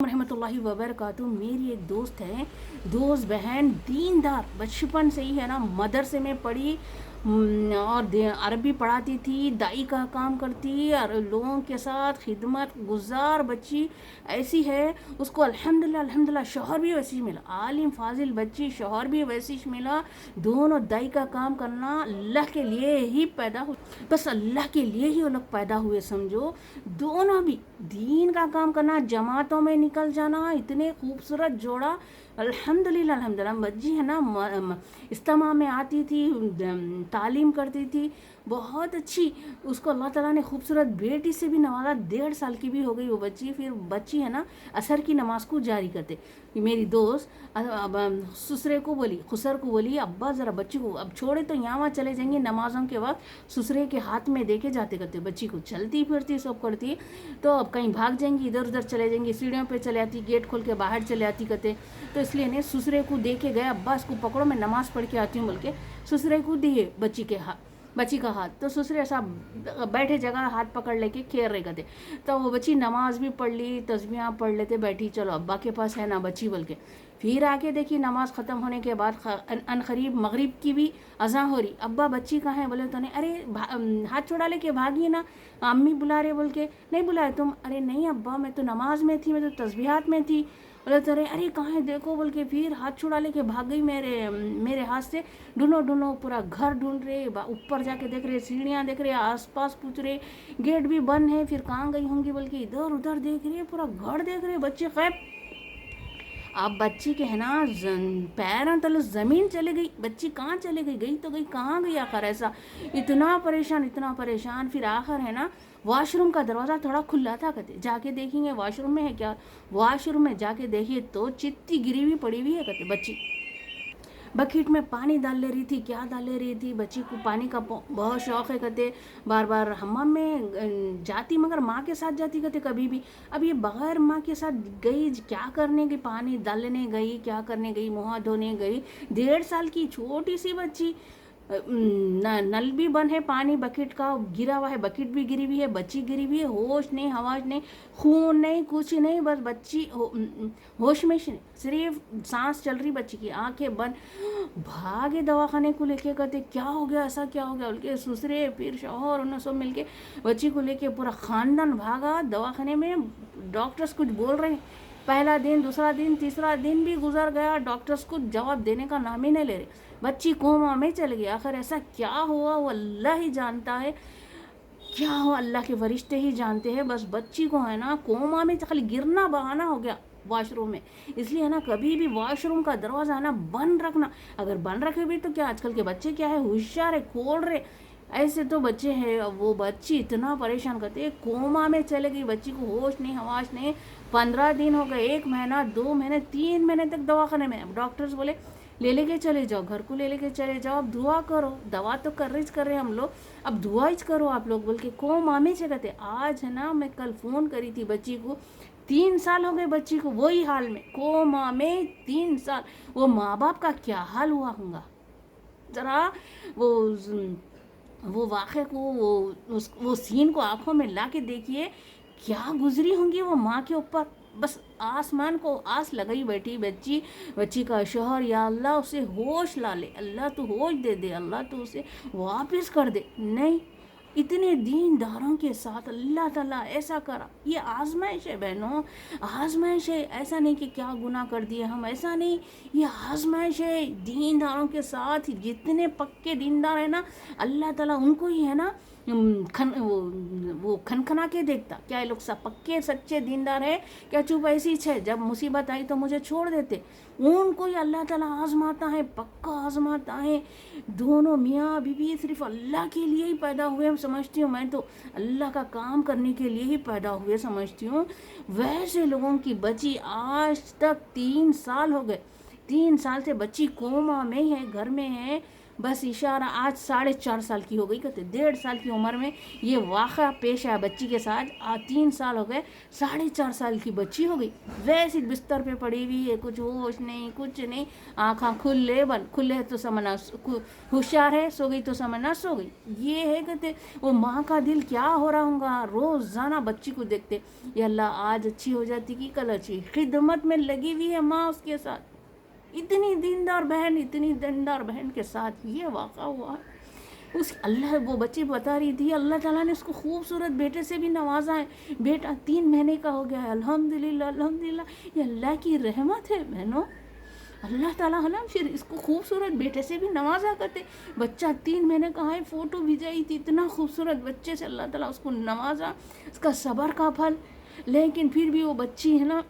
रहमत ल्लाहि वबरकातुहू। मेरी एक दोस्त है, दोस्त बहन दीनदार, बचपन से ही है ना मदरसे में पढ़ी और अरबी पढ़ाती थी, दाई का काम करती और लोगों के साथ खिदमत गुजार बच्ची ऐसी है। उसको अल्हम्दुलिल्लाह अल्हम्दुलिल्लाह शौहर भी वैसी मिला, आलिम फाजिल बच्ची, शौहर भी वैसी मिला। दोनों दाई का काम करना अल्लाह के लिए ही पैदा हुए, बस अल्लाह के लिए ही वो लोग पैदा हुए समझो। दोनों भी दीन का काम करना, जमातों में निकल जाना, इतने खूबसूरत जोड़ा। अल्हम्दुलिल्लाह अल्हम्दुलिल्लाह बच्ची है ना इज्तिमा में आती थी, तालीम करती थी, बहुत अच्छी। उसको अल्लाह ताला ने खूबसूरत बेटी से भी नवाजा, 1.5 साल की भी हो गई वो बच्ची। फिर बच्ची है ना असर की नमाज को जारी करते। मेरी दोस्त ससुरे को बोली, खुसर को बोली, अब्बा ज़रा बच्ची को अब छोड़े तो यहाँ वहाँ चले जाएंगे नमाज़ों के वक्त। ससुरे के हाथ में दे के जाते करते, बच्ची को चलती फिरती सब करती, तो अब कहीं भाग जाएंगी, इधर उधर चले जाएंगी, सीढ़ियों पे चले आती, गेट खोल के बाहर चले आती करते। तो इसलिए ने ससुरे को दे के गए, अब्बा इसको पकड़ो मैं नमाज़ पढ़ के आती हूँ बोल के ससुरे को दिए बच्ची का हाथ। तो ससुरे ऐसा बैठे जगह हाथ पकड़ लेके खेल रहे करते। तो वो बच्ची नमाज भी पढ़ ली, तस्बीहां पढ़ लेते, बैठी चलो अब्बा के पास है ना बच्ची बोल के। फिर आके देखी नमाज ख़त्म होने के बाद अनकरीब मगरिब की भी अज़ान हो रही। अब्बा बच्ची कहाँ है बोले तो नहीं, अरे हाथ छोड़ा लेके भागी ना, अम्मी बुला रहे बोल के। नहीं बुलाए तुम? अरे नहीं अब्बा मैं तो नमाज में थी, मैं तो तस्बीहात में थी बोले तो। अरे कहाँ है देखो बोल के फिर हाथ छुड़ा लेके भाग गई मेरे हाथ से। ढूंढो पूरा घर ढूंढ रहे, ऊपर जाके देख रहे, सीढ़ियाँ देख रहे, आसपास पूछ रहे, गेट भी बंद है, फिर कहाँ गई होंगी बोल के इधर उधर देख रहे, पूरा घर देख रहे, बच्चे गायब। अब बच्ची के है ना पैरों तले ज़मीन चली गई, बच्ची कहाँ चले गई तो गई कहाँ गई आखिर। ऐसा इतना परेशान। फिर आखिर है ना वॉशरूम का दरवाज़ा थोड़ा खुला था, कहते जाके देखेंगे वॉशरूम में है क्या। वॉशरूम में जाके देखिए तो चित्ती गिरी हुई पड़ी हुई है, कहते बच्ची बकेट में पानी डाल ले रही थी, क्या डाल ले रही थी। बच्ची को पानी का बहुत शौक़ है, कहते बार बार हम्माम में जाती, मगर माँ के साथ जाती कहते कभी भी। अब ये बगैर माँ के साथ गई, क्या करने गई, पानी डालने गई, क्या करने गई, मुँह धोने गई। 1.5 साल की छोटी सी बच्ची, नल भी बंद है, पानी बकेट का गिरा हुआ है, बकेट भी गिरी हुई है, बच्ची गिरी हुई है, होश नहीं, हवाश नहीं, खून नहीं, कुछ नहीं, बस बच्ची होश में सिर्फ सांस चल रही, बच्ची की आंखें बंद। भागे दवाखाने को लेके, कहते क्या हो गया, ऐसा क्या हो गया बोल के। ससुरे फिर शौहर उन्होंने सब मिलके बच्ची को लेके पूरा खानदान भागा दवाखाने में। डॉक्टर्स कुछ बोल रहे हैं, पहला दिन, दूसरा दिन, तीसरा दिन भी गुजर गया, डॉक्टर्स को जवाब देने का नाम ही नहीं ले रहे। बच्ची कोमा में चल गई। आखिर ऐसा क्या हुआ वो अल्लाह ही जानता है, क्या हुआ अल्लाह के फरिश्ते ही जानते हैं। बस बच्ची को है ना कोमा में खाली गिरना बहाना हो गया वॉशरूम में। इसलिए है ना कभी भी वॉशरूम का दरवाज़ा है ना बंद रखना। अगर बंद रखे भी तो क्या, आजकल के बच्चे क्या है होशियार है, खोल रहे, ऐसे तो बच्चे हैं। वो बच्ची इतना परेशान करते हैं, कोमा में चले गई, बच्ची को होश नहीं, हवाश नहीं। 15 दिन हो गए, 1 महीना, 2 महीने, 3 महीने तक दवाखाने में। डॉक्टर्स बोले ले लेके चले जाओ, घर को ले लेके चले जाओ, अब दुआ करो, दवा तो कर रहे हम लोग, अब दुआ ही करो आप लोग बोल के कोमा में से कहते। आज है ना मैं कल फ़ोन करी थी बच्ची को, 3 साल हो गए बच्ची को वही हाल में, कोमा में 3 साल। वो माँ बाप का क्या हाल हुआ होगा, ज़रा वो वाक़े को, वो सीन को आंखों में ला के देखिए, क्या गुजरी होंगी वो माँ के ऊपर। बस आसमान को आस लगाई बैठी बच्ची का शौहर, या अल्लाह उसे होश ला ले, अल्लाह तो होश दे दे, अल्लाह तो उसे वापस कर दे। नहीं, इतने दीनदारों के साथ अल्लाह ताला ऐसा करा। ये आजमाइश है बहनों, आजमाइश है। ऐसा नहीं कि क्या गुनाह कर दिए हम, ऐसा नहीं, ये आजमाइश है। दीनदारों के साथ जितने पक्के दीनदार है ना, अल्लाह ताला उनको ही है ना वो खनखना के देखता। क्या ये लोग सब पक्के सच्चे दीनदार है क्या, चुप ऐसी है, जब मुसीबत आई तो मुझे छोड़ देते। उनको ही अल्लाह ताला आजमाता है, पक्का आजमाता है। दोनों मियाँ बीवी सिर्फ अल्लाह के लिए ही पैदा हुए समझती हूँ मैं तो, अल्लाह का काम करने के लिए ही पैदा हुए समझती हूँ। वैसे लोगों की बच्ची आज तक 3 साल हो गए, 3 साल से बच्ची कोमा में है, घर में है, بس اشارہ آج 4.5 سال کی ہو گئی، کہتے 1.5 سال کی عمر میں یہ واقعہ پیش آیا بچی کے ساتھ. 3 سال ہو گئے، 4.5 سال کی بچی ہو گئی، ویسے بستر پہ پڑی ہوئی ہے، کچھ ہوش نہیں، کچھ نہیں، آنکھاں کھلے بند، کھلے تو سمجھنا ہوشیار ہے، سو گئی تو سمجھنا سو گئی. یہ ہے کہتے وہ ماں کا دل کیا ہو رہا ہوگا روزانہ بچی کو دیکھتے، یا اللہ آج اچھی ہو جاتی کہ کل اچھی. خدمت میں لگی ہوئی ہے ماں اس کے ساتھ، اتنی دیندار بہن کے ساتھ یہ واقعہ ہوا. اس اللہ وہ بچی بتا رہی تھی اللہ تعالیٰ نے اس کو خوبصورت بیٹے سے بھی نوازا ہے. بیٹا 3 مہینے کا ہو گیا ہے، الحمدللہ الحمدللہ. یہ اللہ کی رحمت ہے بہنوں. اللہ تعالیٰ ہے نا پھر اس کو خوبصورت بیٹے سے بھی نوازا کرتے. بچہ 3 مہینے کا ہے، فوٹو بھیجائی تھی، اتنا خوبصورت بچے سے اللہ تعالیٰ اس کو نوازا. اس کا صبر کا پھل. لیکن پھر بھی وہ بچی ہے نا،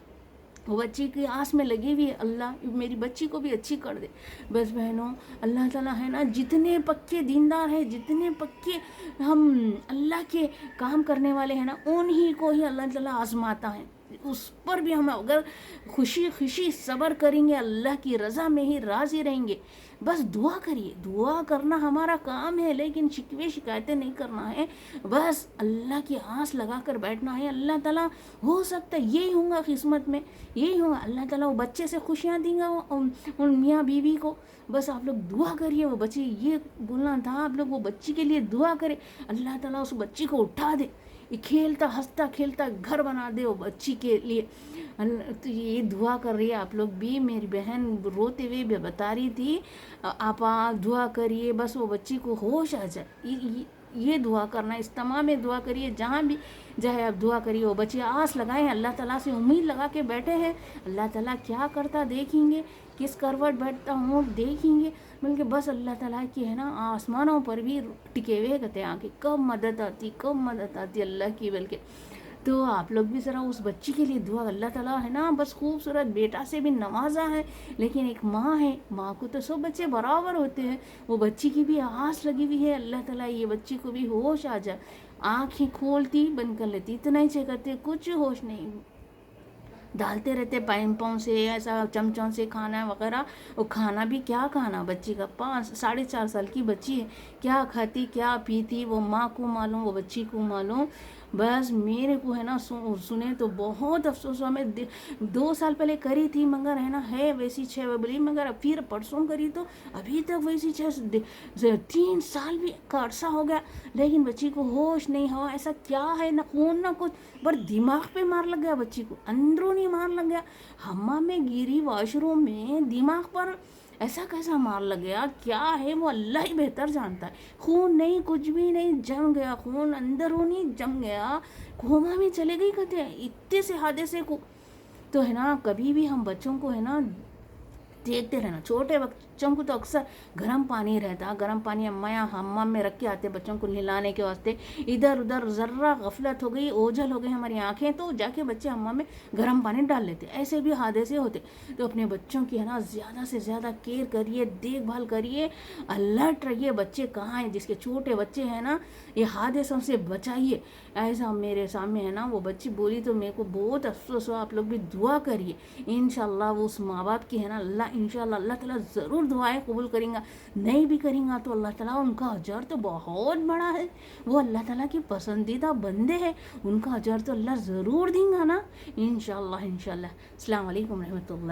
وہ بچی کی آس میں لگی ہوئی ہے اللہ میری بچی کو بھی اچھی کر دے. بس بہنوں اللہ تعالیٰ ہے نا جتنے پکے دیندار ہیں، جتنے پکے ہم اللہ کے کام کرنے والے ہیں نا، انہی کو ہی اللہ تعالیٰ آزماتا ہے. اس پر بھی ہم اگر خوشی صبر کریں گے، اللہ کی رضا میں ہی راضی رہیں گے. بس دعا کریے، دعا کرنا ہمارا کام ہے، لیکن شکوے شکایتیں نہیں کرنا ہے. بس اللہ کی آس لگا کر بیٹھنا ہے. اللہ تعالیٰ ہو سکتا ہے یہی ہوگا قسمت میں، یہی ہوگا اللہ تعالیٰ وہ بچے سے خوشیاں دیں گا ان میاں بیوی کو. بس آپ لوگ دعا کریے. وہ بچی یہ بولنا تھا آپ لوگ وہ بچی کے لیے دعا کرے، اللہ تعالیٰ اس بچی کو اٹھا دے، کھیلتا ہنستا کھیلتا گھر بنا دے وہ بچی کے لیے. تو یہ دعا کر رہی ہے آپ لوگ بھی. میری بہن روتے ہوئے بھی بتا رہی تھی آپ دعا کریے بس وہ بچی کو ہوش آ جائے. یہ دعا کرنا، اجتماع میں دعا کریے، جہاں بھی جائے آپ دعا کریے. وہ بچے آس لگائیں، اللہ تعالیٰ سے امید لگا کے بیٹھے ہیں. اللہ تعالیٰ کیا کرتا دیکھیں گے، کس کروٹ بیٹھتا ہوں دیکھیں گے. بلکہ بس اللہ تعالیٰ کی ہے نا آسمانوں پر بھی ٹکے ہوئے کہتے ہیں کہ کب مدد آتی اللہ کی. بلکہ تو آپ لوگ بھی ذرا اس بچی کے لیے دعا. اللہ تعالیٰ ہے نا بس خوبصورت بیٹا سے بھی نوازا ہے، لیکن ایک ماں ہے، ماں کو تو سب بچے برابر ہوتے ہیں. وہ بچی کی بھی آس لگی ہوئی ہے، اللہ تعالیٰ یہ بچی کو بھی ہوش آ جائے. آنکھیں کھولتی بند کر لیتی، اتنا ہی کرتے، کچھ ہوش نہیں. ڈالتے رہتے پاؤں سے ایسا چمچوں سے کھانا وغیرہ. وہ کھانا بھی کیا کھانا بچی کا، 4.5 سال کی بچی ہے، کیا کھاتی کیا پیتی وہ ماں کو معلوم، وہ بچی کو معلوم. بس میرے کو ہے نا سنے تو بہت افسوس ہوا. میں 2 سال پہلے کری تھی مگر ہے نا ہے ویسی 6 بلی، مگر پھر پرسوں کری تو ابھی تک ویسی 3 سال بھی کا عرصہ ہو گیا، لیکن بچی کو ہوش نہیں ہوا. ایسا کیا ہے نہ خون نہ کچھ، پر دماغ پہ مار لگ گیا بچی کو، اندرونی مار لگ گیا. حمام میں گیری، واش روم میں، دماغ پر ایسا کیسا مار لگ گیا، کیا ہے وہ اللہ ہی بہتر جانتا ہے. خون نہیں کچھ بھی نہیں، جم گیا خون اندرونی جم گیا، کوما میں چلے گئی کہتے ہیں اتنے سے حادثے کو. تو ہے نا کبھی بھی ہم بچوں کو ہے نا دیکھتے رہنا. چھوٹے بچوں کو تو اکثر گرم پانی رہتا، گرم پانی اماں حمام میں رکھ کے آتے بچوں کو نہلانے کے واسطے. ادھر ادھر ذرہ غفلت ہو گئی، اوجھل ہو گئی ہماری آنکھیں، تو جا کے بچے حمام میں گرم پانی ڈال لیتے. ایسے بھی حادثے ہوتے. تو اپنے بچوں کی ہے نا زیادہ سے زیادہ کیئر کریے، دیکھ بھال کریے، الرٹ رہیے. بچے کہاں ہیں، جس کے چھوٹے بچے ہیں نا یہ حادثوں سے بچائیے. ایسا میرے سامنے ہے نا وہ بچی بولی تو میرے کو بہت افسوس ہوا. آپ لوگ بھی دعا کریے، انشاءاللہ وہ اس ماں باپ کی ہے نا انشاءاللہ اللہ تعالیٰ ضرور دعائیں قبول کریں گا. نہیں بھی کریں گا تو اللہ تعالیٰ ان کا اجر تو بہت بڑا ہے. وہ اللہ تعالیٰ کی پسندیدہ بندے ہیں، ان کا اجر تو اللہ ضرور دیں گا نا انشاءاللہ. السلام علیکم رحمۃ اللہ.